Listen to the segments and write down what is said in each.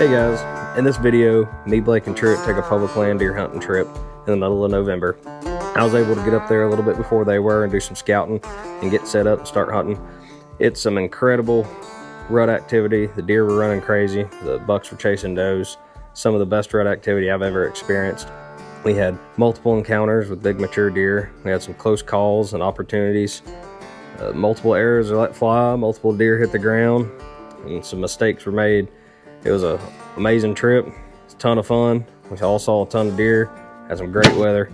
Hey guys, in this video, me, Blake, and Truett take a public land deer hunting trip in the middle of November. I was able to get up there a little bit before they were and do some scouting and get set up and start hunting. It's some incredible rut activity. The deer were running crazy, the bucks were chasing does. Some of the best rut activity I've ever experienced. We had multiple encounters with big mature deer. We had some close calls and opportunities. Multiple arrows are let fly, multiple deer hit the ground, and some mistakes were made. It was an amazing trip. It's a ton of fun. We all saw a ton of deer, had some great weather.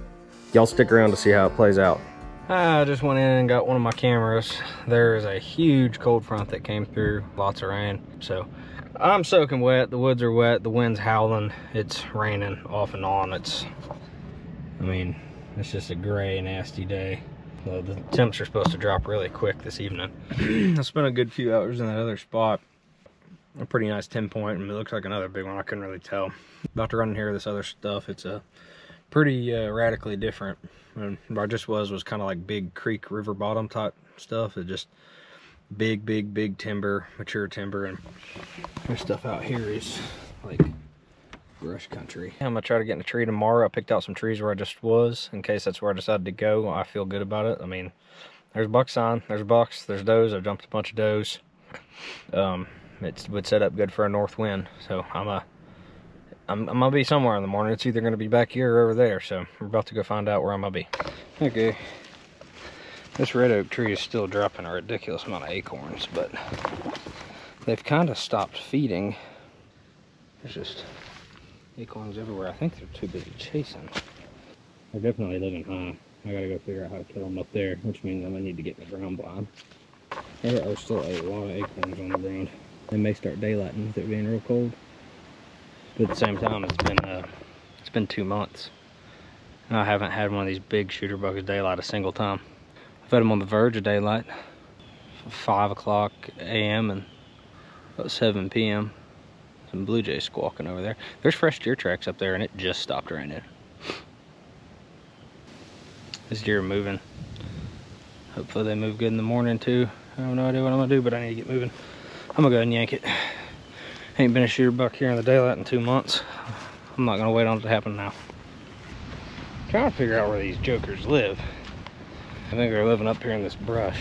Y'all stick around to see how it plays out. I just went in and got one of my cameras. There is a huge cold front that came through, lots of rain. So I'm soaking wet, the woods are wet, the wind's howling, it's raining off and on. It's just a gray, nasty day. The temps are supposed to drop really quick this evening. I spent a good few hours in that other spot. A pretty nice 10-point, and it looks like another big one. I couldn't really tell. About to run in here with this other stuff. It's a pretty radically different. And where I just was kind of like big creek, river bottom type stuff. It just big timber, mature timber, and there's stuff out here is like brush country. I'm gonna try to get in a tree tomorrow. I picked out some trees where I just was in case that's where I decided to go. I feel good about it. I mean, there's buck sign, there's bucks, there's does. I've jumped a bunch of does. It would set up good for a north wind, so I'm gonna be somewhere in the morning. It's either gonna be back here or over there, so we're about to go find out where I'm gonna be. Okay, this red oak tree is still dropping a ridiculous amount of acorns, but they've kind of stopped feeding. There's just acorns everywhere. I think they're too busy chasing. They're definitely living high. I gotta go figure out how to kill them up there, which means I'm gonna need to get in the ground blind. There are still a lot of acorns on the ground. They may start daylighting with it being real cold, but at the same time, it's been 2 months, and I haven't had one of these big shooter buckets daylight a single time. I've had them on the verge of daylight, 5 o'clock a.m. and about 7 p.m. Some blue jays squawking over there. There's fresh deer tracks up there, and it just stopped raining. This deer are moving. Hopefully they move good in the morning too. I have no idea what I'm gonna do, but I need to get moving. I'm gonna go ahead and yank it. Ain't been a shooter buck here in the daylight in 2 months. I'm not gonna wait on it to happen now. I'm trying to figure out where these jokers live. I think they're living up here in this brush.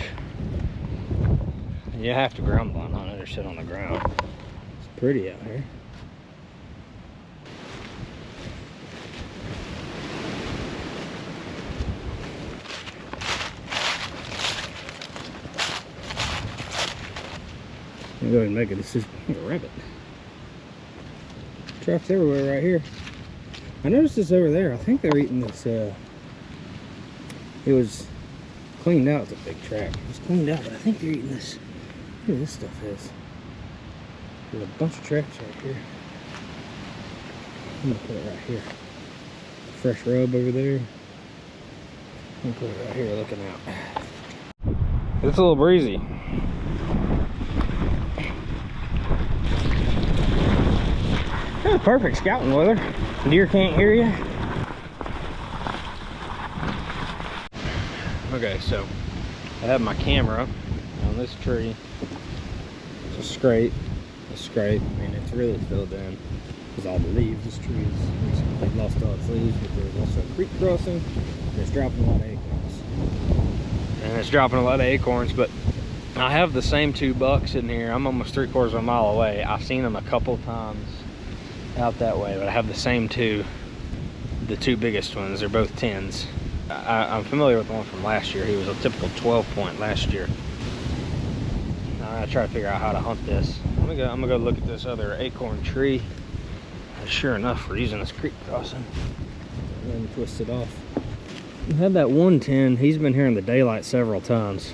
You have to ground blind hunt it or sit on the ground. It's pretty out here. I'm gonna go ahead and make a decision. A rabbit. Tracks everywhere right here. I noticed this over there. I think they're eating this. It was cleaned out. It's a big track. It was cleaned out, but I think they're eating this. Look at this stuff is. There's a bunch of tracks right here. I'm gonna put it right here. Fresh rub over there. I'm gonna put it right here looking out. It's a little breezy. It's perfect scouting weather. Deer can't hear you. Okay, so I have my camera on this tree. It's a scrape. And it's really filled in because all the leaves. This tree is lost all its leaves, but there's also a creek crossing. And it's dropping a lot of acorns. But I have the same 2 bucks in here. I'm almost 3/4 of a mile away. I've seen them a couple times out that way, but I have the same 2, the 2 biggest ones. They're both 10s. I'm familiar with the one from last year. He was a typical 12-point last year. Now I gotta try to figure out how to hunt this. I'm gonna go look at this other acorn tree. Sure enough, we're using this creek crossing. And then twist it off. I had that 110. He's been here in the daylight several times,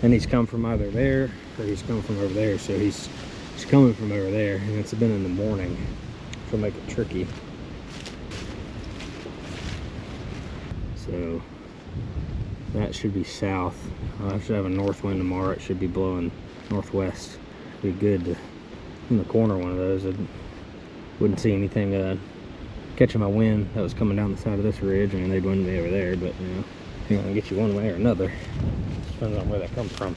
and he's come from either there or he's come from over there. So he's coming from over there, and it's been in the morning, which will make it tricky. So that should be south. I should have a north wind tomorrow. It should be blowing northwest. Be good to in the corner one of those. I wouldn't see anything catching my wind that was coming down the side of this ridge. I mean, they'd wind me over there, but you know, they're gonna get you one way or another. Depends on where they come from.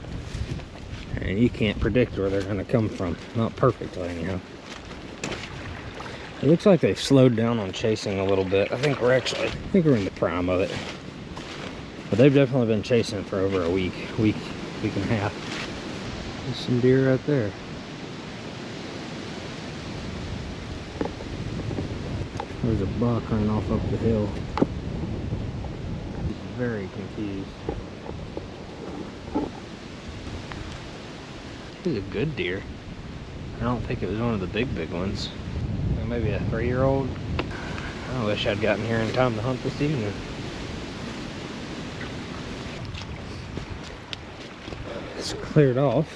And you can't predict where they're going to come from. Not perfectly, anyhow. It looks like they've slowed down on chasing a little bit. I think we're in the prime of it. But they've definitely been chasing for over a week and a half. There's some deer right there. There's a buck running off up the hill. He's very confused. He's a good deer. I don't think it was one of the big ones. Maybe a 3-year-old. I wish I'd gotten here in time to hunt this evening. It's cleared off.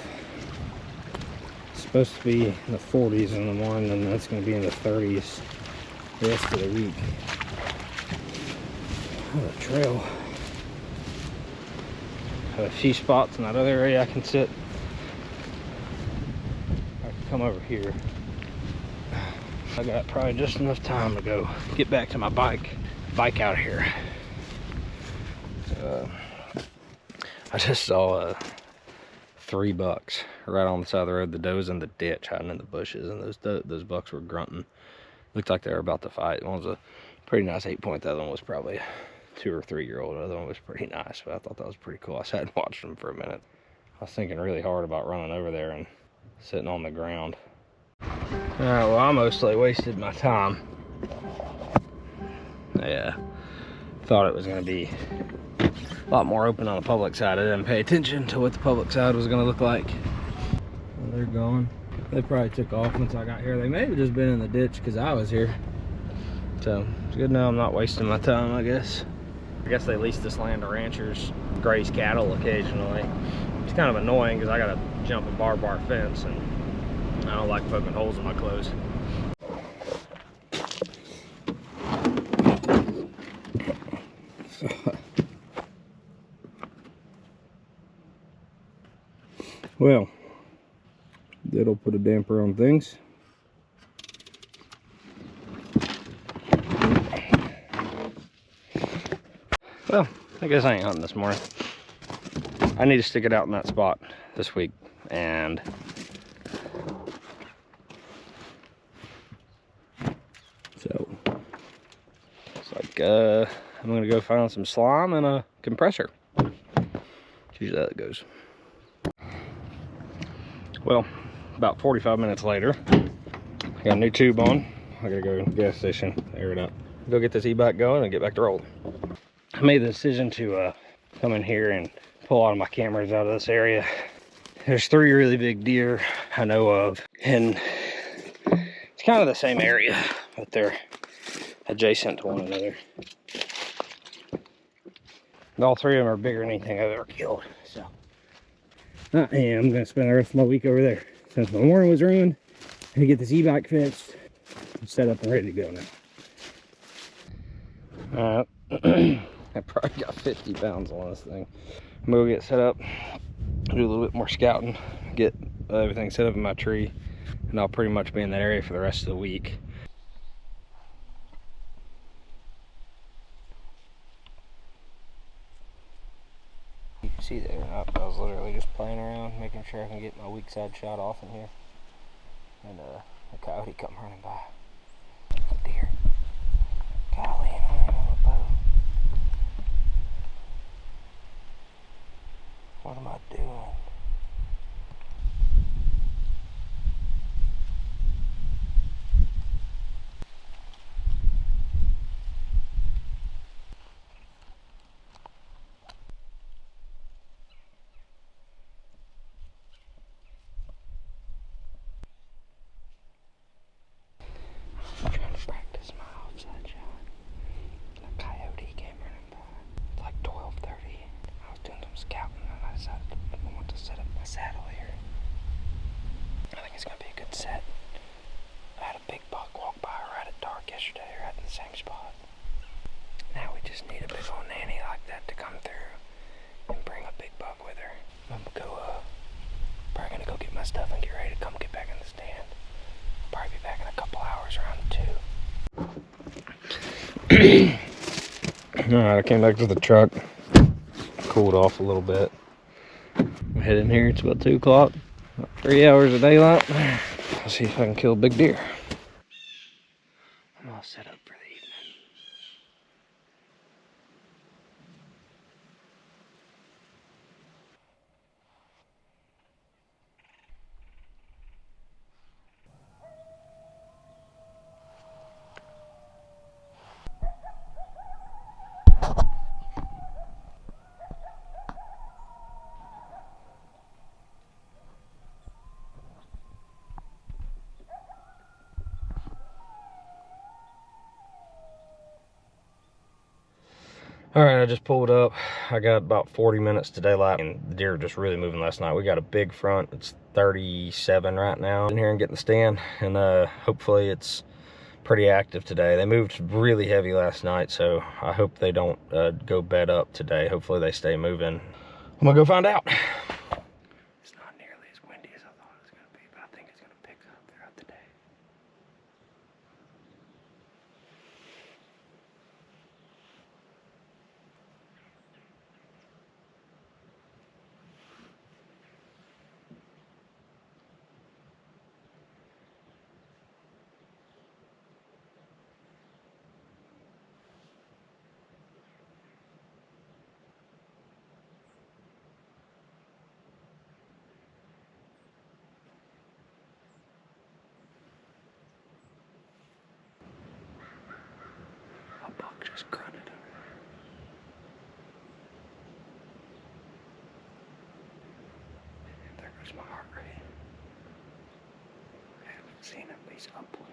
It's supposed to be in the 40s in the morning, and that's going to be in the 30s the rest of the week. What a trail. Have a few spots in that other area I can sit. I can come over here. I got probably just enough time to go get back to my bike out here. I just saw 3 bucks right on the side of the road. The doe was in the ditch hiding in the bushes, and those bucks were grunting. Looked like they were about to fight. One was a pretty nice 8-point. The other one was probably a 2 or 3-year-old. The other one was pretty nice, but I thought that was pretty cool. I sat and watched them for a minute. I was thinking really hard about running over there and sitting on the ground. Alright, well, I mostly wasted my time. Yeah, thought it was going to be a lot more open on the public side. I didn't pay attention to what the public side was going to look like. Well, they're gone. They probably took off once I got here. They may have just been in the ditch because I was here. So, it's good now I'm not wasting my time, I guess. I guess they lease this land to ranchers, graze cattle occasionally. It's kind of annoying because I got to jump a barbed wire fence, and I don't like poking holes in my clothes. Well, that'll put a damper on things. Well, I guess I ain't hunting this morning. I need to stick it out in that spot this week, and so it's like I'm gonna go find some slime and a compressor. It's usually how it goes. Well, about 45 minutes later, I got a new tube on. I gotta go to the gas station, air it up, go get this e-bike going and get back to rolling. I made the decision to come in here and pull all of my cameras out of this area. There's 3 really big deer I know of, and it's kind of the same area, but they're adjacent to one another. And all 3 of them are bigger than anything I've ever killed. So I am going to spend the rest of my week over there. Since my morning was ruined, I'm going to get this e-bike fixed, set up and ready to go now. I probably got 50 pounds on this thing. I'm going to get set up, do a little bit more scouting, get everything set up in my tree, and I'll pretty much be in that area for the rest of the week. You can see there, I was literally just playing around, making sure I can get my weak side shot off in here. And a coyote come running by. A deer. Golly, I don't have a bow. What am I doing? I'm trying to practice my offside shot. A coyote came running by. It's like 12:30. I was doing some scouting and I decided I want to set up my saddle here. I think it's going to be a good set. I had a big buck walk by right at dark yesterday, right in the same spot. Now we just need a big old nanny like that to come through and bring a big buck with her. I'm probably going to go get my stuff and get ready to come get back in the stand. Probably be back in a couple hours around 2. Alright, I came back to the truck, cooled off a little bit. I'm heading here, it's about 2 o'clock, about 3 hours of daylight. I'll see if I can kill a big deer. All right, I just pulled up. I got about 40 minutes to daylight, and the deer were just really moving last night. We got a big front. It's 37 right now. In here and getting the stand, and hopefully it's pretty active today. They moved really heavy last night, so I hope they don't go bed up today. Hopefully they stay moving. I'm gonna go find out. It's not nearly as windy as I thought it was gonna be, but I think it's gonna pick up throughout the day. A buck just grunted over there. There goes my heart rate. I haven't seen him, but he's upwind.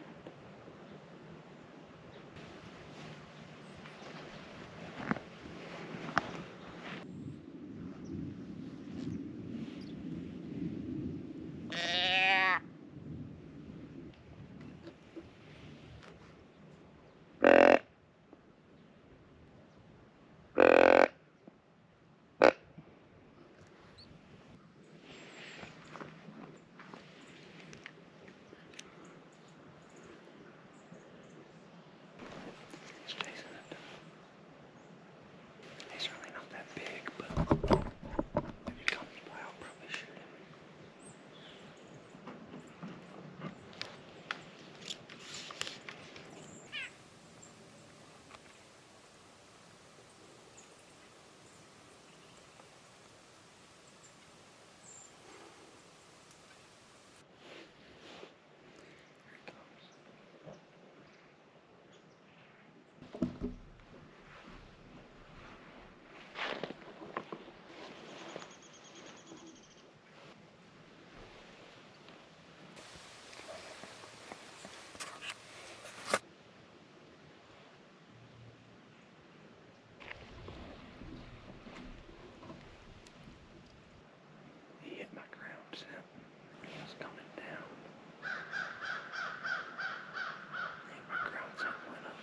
He's chasing it. He's really not that big, but if he comes by, I'll probably shoot him. He hit my ground scent. He was coming down. And my ground scent went up.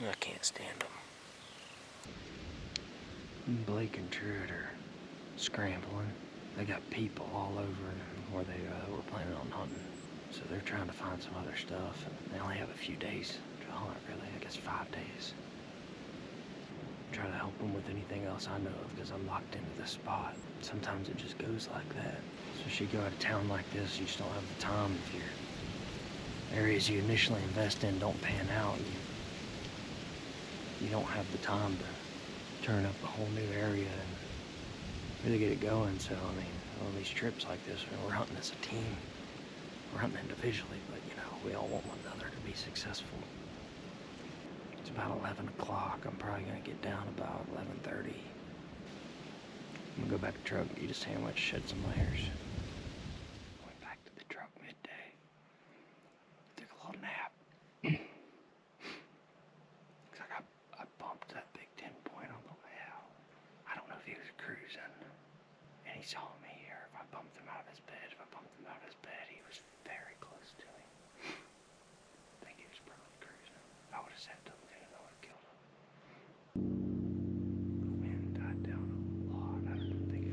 I can't stand them. Blake and Truett are scrambling. They got people all over where they were planning on hunting. So they're trying to find some other stuff. And they only have a few days to hunt, really. I guess 5 days. Try to help them with anything else I know of because I'm locked into this spot. Sometimes it just goes like that. Especially you go out of town like this, you just don't have the time if your areas you initially invest in don't pan out. You don't have the time to turn up a whole new area and really get it going. So, I mean, on these trips like this, we're hunting as a team. We're hunting individually, but, you know, we all want one another to be successful. It's about 11 o'clock. I'm probably going to get down about 11:30. I'm going to go back to the truck, eat a sandwich, shed some layers. Went back to the truck midday. Took a little nap. I bumped that big 10 point on the way out. I don't know if he was cruising and he saw me, or if I bumped him out of his bed. If I bumped him out of his bed, he was very close to me. I think he was probably cruising. If I would have sat till noon, I would have killed him. The wind died down a lot. I don't think it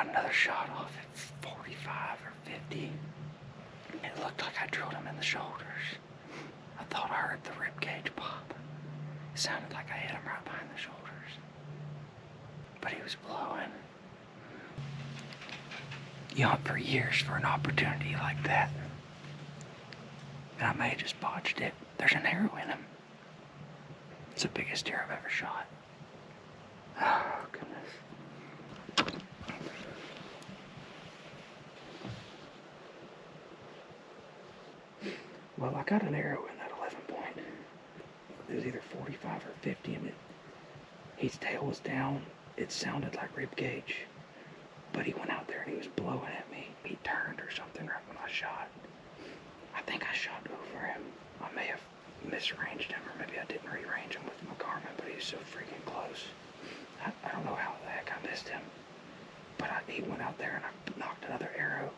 got another shot off at 45 or 50. It looked like I drilled him in the shoulders. I thought I heard the rib cage pop. It sounded like I hit him right behind the shoulders. But he was blowing. You hunt for years for an opportunity like that. And I may have just botched it. There's an arrow in him. It's the biggest deer I've ever shot. Oh, goodness. Well, I got an arrow in that 11 point. It was either 45 or 50, and his tail was down. It sounded like rib cage. But he went out there and he was blowing at me. He turned or something right when I shot. I think I shot over him. I may have misranged him, or maybe I didn't re-range him with my Garmin, but he was so freaking close. I don't know how the heck I missed him. But he went out there and I knocked another arrow.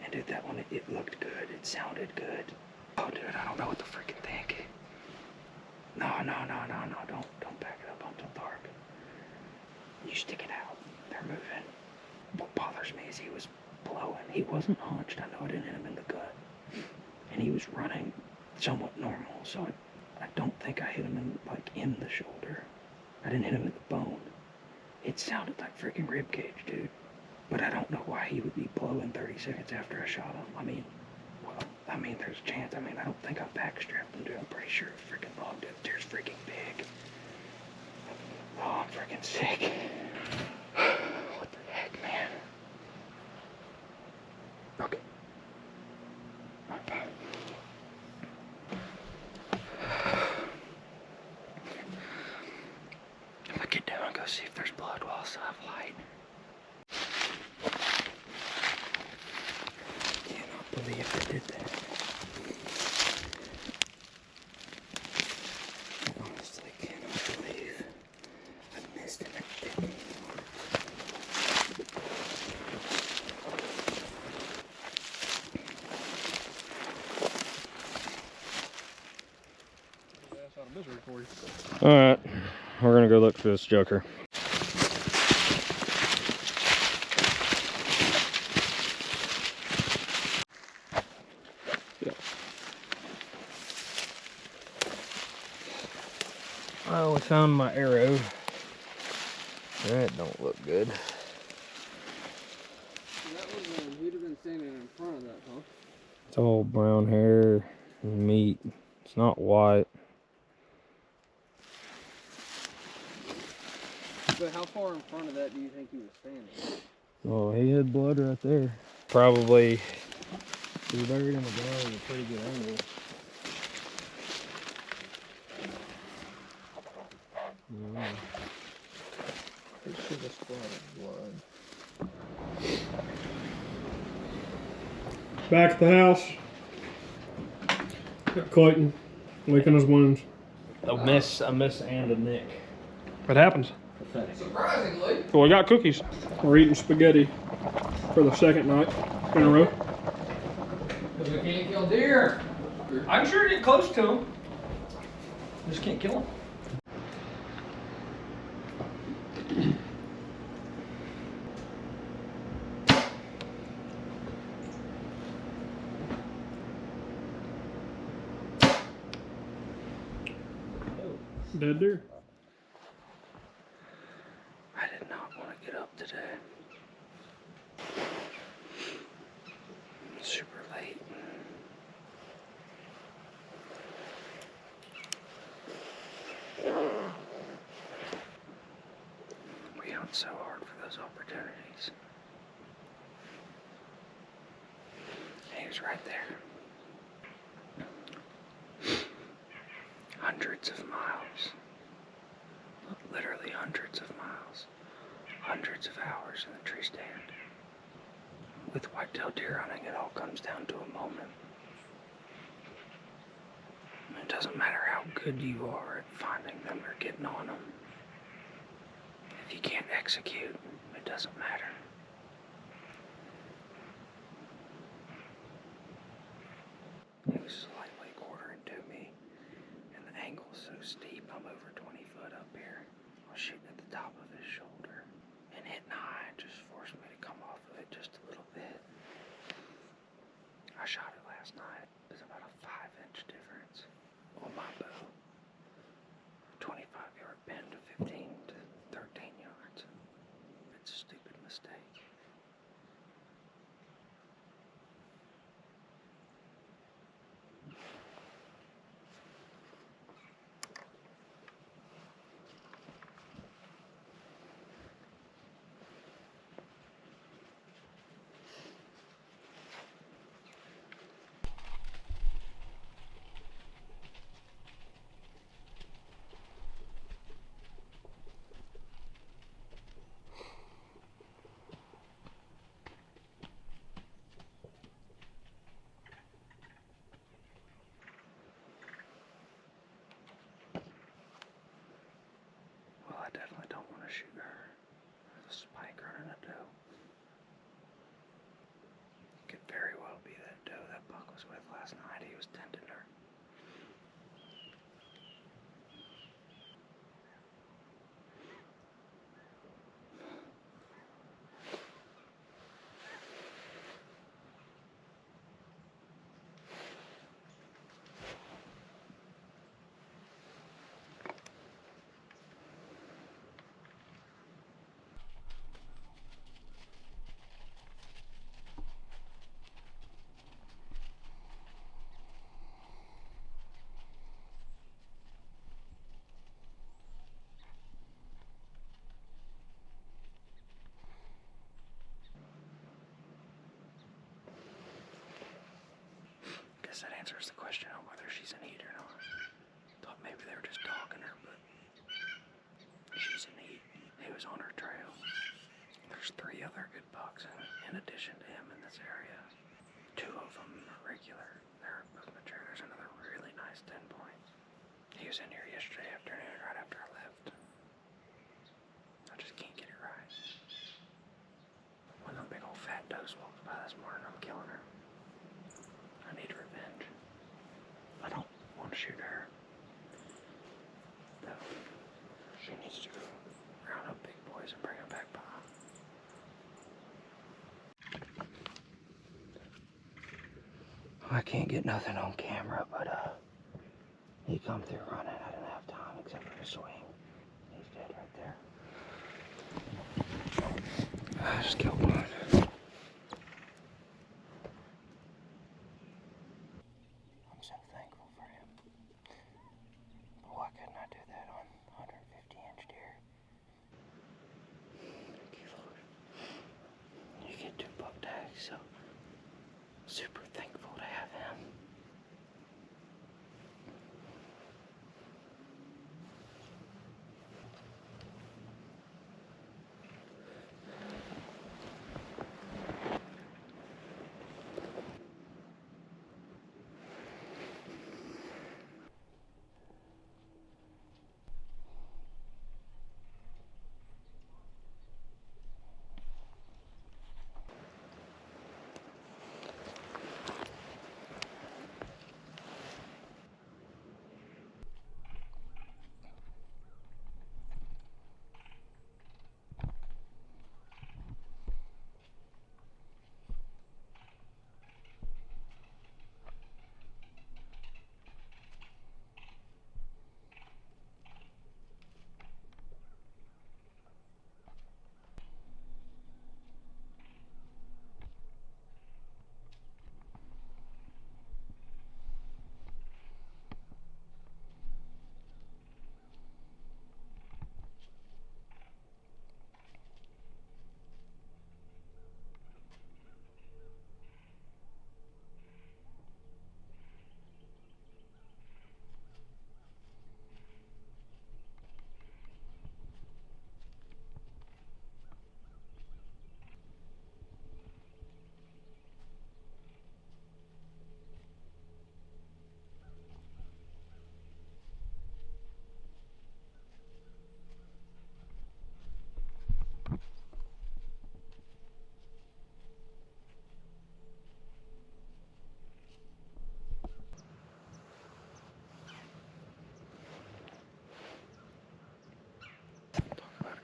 And dude, that one, it looked good. It sounded good. Oh, dude, I don't know what to freaking think. No, don't back it up until dark. You stick it out. They're moving. What bothers me is he was blowing. He wasn't hunched. I know I didn't hit him in the gut. And he was running somewhat normal, so I don't think I hit him in the shoulder. I didn't hit him in the bone. It sounded like freaking rib cage, dude. But I don't know why he would be blowing 30 seconds after I shot him. I mean, well, I mean, there's a chance. I mean, I don't think I backstrapped him, dude. I'm pretty sure it freaking logged it. There's freaking big. Oh, I'm freaking sick. What the heck, man? Okay. Alright, bye. I'm gonna get down and go see if there's blood while I still have light. I cannot believe I did that. I honestly cannot believe I missed him and didn't. All right, we're gonna go look for this joker. Well, we found my arrow. That don't look good. He'd have been standing in front of that, huh? It's all brown hair and meat. It's not white. But how far in front of that do you think he was standing? Oh, he had blood right there. Probably he was buried in the ground at a pretty good angle. Yeah. He should have splattered blood. Back at the house. Got Clayton licking his wounds. A miss and a nick. It happens. Surprisingly. So we got cookies. We're eating spaghetti for the second night in a row. Because we can't kill deer. I can sure get close to him. Just can't kill him. Dead deer. I did not want to get up today. Super late. We hunt so hard for those opportunities. He was right there. Hundreds of miles. Literally hundreds of miles. Hundreds of hours in the tree stand. With whitetail deer hunting, it all comes down to a moment. It doesn't matter how good you are at finding them or getting on them. If you can't execute, it doesn't matter. He was slightly quartering to me, and the angle's so steep, I'm over 20 foot up here. I was shooting at the top of his shoulder, and hitting high just forced me to come off of it just a little bit. I shot it last night. It was about a 5-inch difference on my bow. 25-yard bend to 15 to 13 yards. It's a stupid mistake. good bucks in addition to him in this area. 2 of them are regular. They're both mature. There's another really nice 10 point. He was in here yesterday afternoon right after I left. I just can't get it right. When a big old fat doe walks by this morning, I'm killing her. I need revenge. I don't want to shoot her. Though, she needs to go round up big boys and bring them back by. I can't get nothing on camera, but he come through running. I didn't have time except for the swing. He's dead right there. I just killed one. I'm so thankful for him. But why couldn't I do that on 150-inch deer? You get 2 buck tags, so super thankful to have him.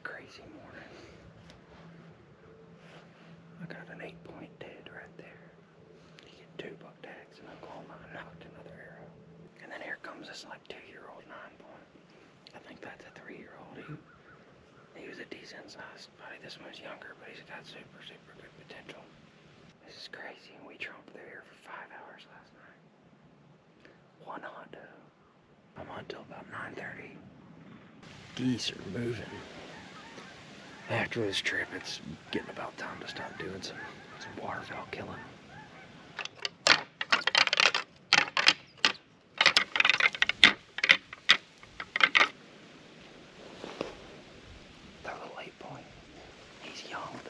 Crazy morning. I got an 8-point dead right there. You get 2 buck tags in Oklahoma. I knocked another arrow. And then here comes this like 2-year-old 9-point. I think that's a 3-year-old. He was a decent sized body. This one's younger, but he's got super good potential. This is crazy. We trumped through here for 5 hours last night. 1 hot doe. I'm on till about 9:30. Geese are moving. After this trip, it's getting about time to start doing some waterfowl killing. That little 8-point. He's young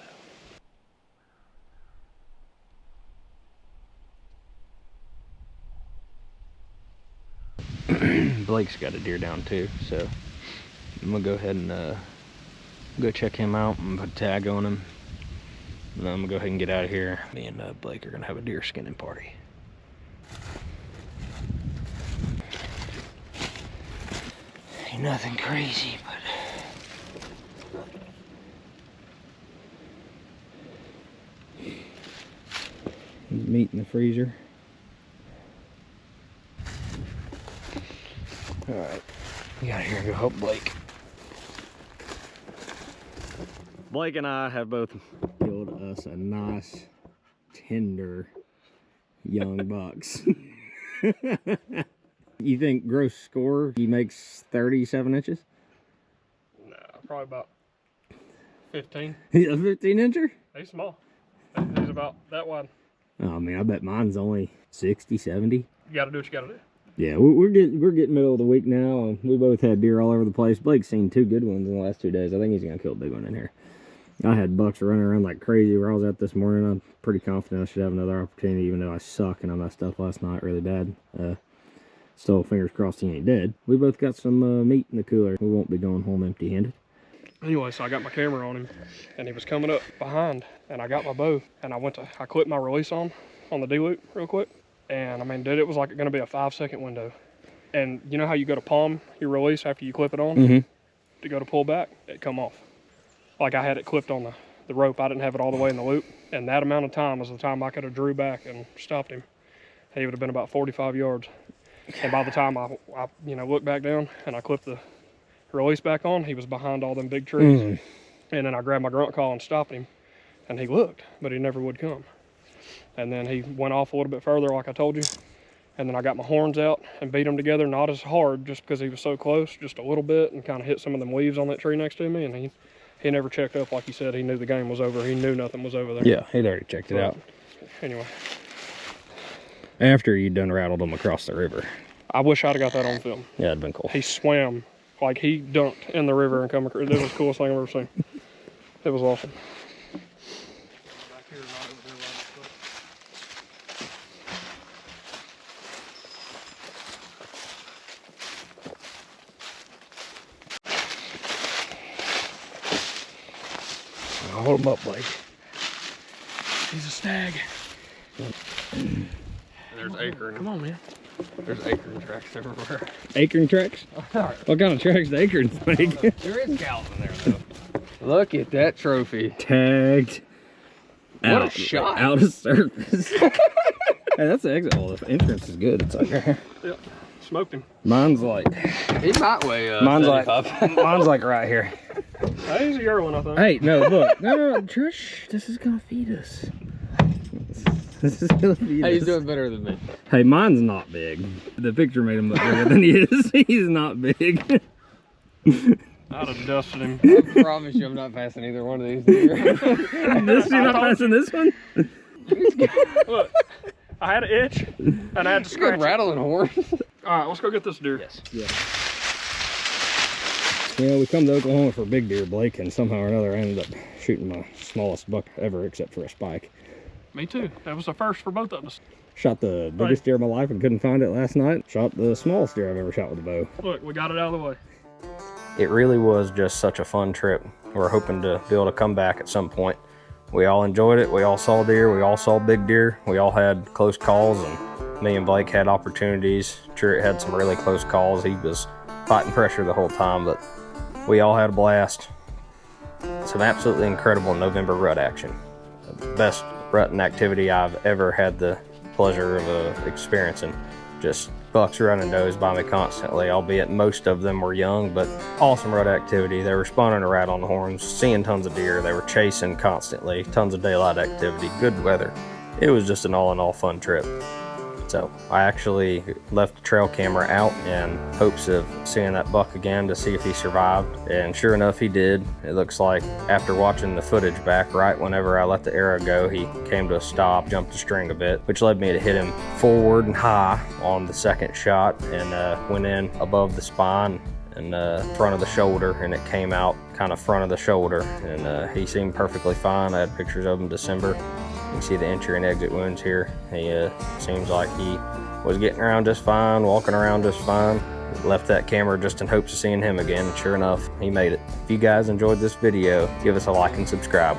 though. Blake's got a deer down too, so I'm gonna go ahead and go check him out and put a tag on him. And then I'm gonna go ahead and get out of here. Me and Blake are gonna have a deer skinning party. Ain't nothing crazy, but he's meat in the freezer. Alright, we got here and go help Blake. Blake and I have both killed us a nice, tender, young bucks. You think gross score, he makes 37 inches? Nah, probably about 15. He's a 15-incher? He's small. He's about that wide. Oh, man, I bet mine's only 60, 70. You gotta do what you gotta do. Yeah, we're getting middle of the week now, and we both had deer all over the place. Blake's seen 2 good ones in the last 2 days. I think he's gonna kill a big one in here. I had bucks running around like crazy where I was at this morning. I'm pretty confident I should have another opportunity, even though I suck and I messed up last night really bad. Still, fingers crossed he ain't dead. We both got some meat in the cooler. We won't be going home empty-handed. Anyway, so I got my camera on him, and he was coming up behind, and I got my bow, and I clipped my release on the D-loop real quick. And I mean, dude, it was like going to be a 5-second window. And you know how you go to palm your release after you clip it on? Mm-hmm. To go to pull back, it come off. Like I had it clipped on the rope. I didn't have it all the way in the loop. And that amount of time was the time I could have drew back and stopped him. He would have been about 45 yards. And by the time I looked back down and I clipped the release back on, he was behind all them big trees. And then I grabbed my grunt call and stopped him. And he looked, but he never would come. And then he went off a little bit further, like I told you. And then I got my horns out and beat them together, not as hard, just because he was so close, just a little bit, and kind of hit some of them leaves on that tree next to me. And he never checked up, like he said. He knew the game was over. He knew nothing was over there. Yeah, he'd already checked it out. Anyway. After you'd done rattled him across the river. I wish I'd have got that on film. Yeah, it'd been cool. He swam, like he dunked in the river and come across. It was the coolest thing I've ever seen. It was awesome. Hold him up, Blake. He's a stag. There's acorn. Come on, man. There's acorn tracks everywhere. Acorn tracks? What kind of tracks do acorns make? There is cows in there though. Look at that trophy. Tagged. What a shot. Out of surface. Hey, that's the exit. Well, the entrance is good. It's like Yep. Smoked him. mine's like He might weigh mine's 75. mine's like right here. He's a yearling, I think. Hey, no, look. No, Trish, this is gonna feed us. This is gonna feed Hey, he's us. doing better than me. Hey, mine's not big. The picture made him look bigger than he is. He's not big. I'd have dusted him. I promise you I'm not passing either one of these deer. You're not passing this one? Look, I had an itch, and I had to scratch it. Rattling horns. All right, let's go get this deer. Yes. Yeah. You know, we come to Oklahoma for big deer, Blake, and somehow or another I ended up shooting my smallest buck ever except for a spike. Me too. That was the first for both of us. Shot the biggest deer of my life and couldn't find it last night. Shot the smallest deer I've ever shot with a bow. Look, we got it out of the way. It really was just such a fun trip. We're hoping to be able to come back at some point. We all enjoyed it. We all saw deer. We all saw big deer. We all had close calls, and me and Blake had opportunities. Truett had some really close calls. He was fighting pressure the whole time, but we all had a blast. Some absolutely incredible November rut action. The best rutting activity I've ever had the pleasure of experiencing. Just bucks running nose by me constantly, albeit most of them were young, but awesome rut activity. They were spawning a rat on the horns, seeing tons of deer. They were chasing constantly, tons of daylight activity, good weather. It was just an all-in-all fun trip. So I actually left the trail camera out in hopes of seeing that buck again to see if he survived. And sure enough, he did. It looks like after watching the footage back, right whenever I let the arrow go, he came to a stop, jumped the string a bit, which led me to hit him forward and high on the second shot, and went in above the spine and front of the shoulder, and it came out kind of front of the shoulder, and he seemed perfectly fine. I had pictures of him December. You can see the entry and exit wounds here. He seems like he was getting around just fine, walking around just fine. Left that camera just in hopes of seeing him again, and sure enough, he made it. If you guys enjoyed this video, give us a like and subscribe.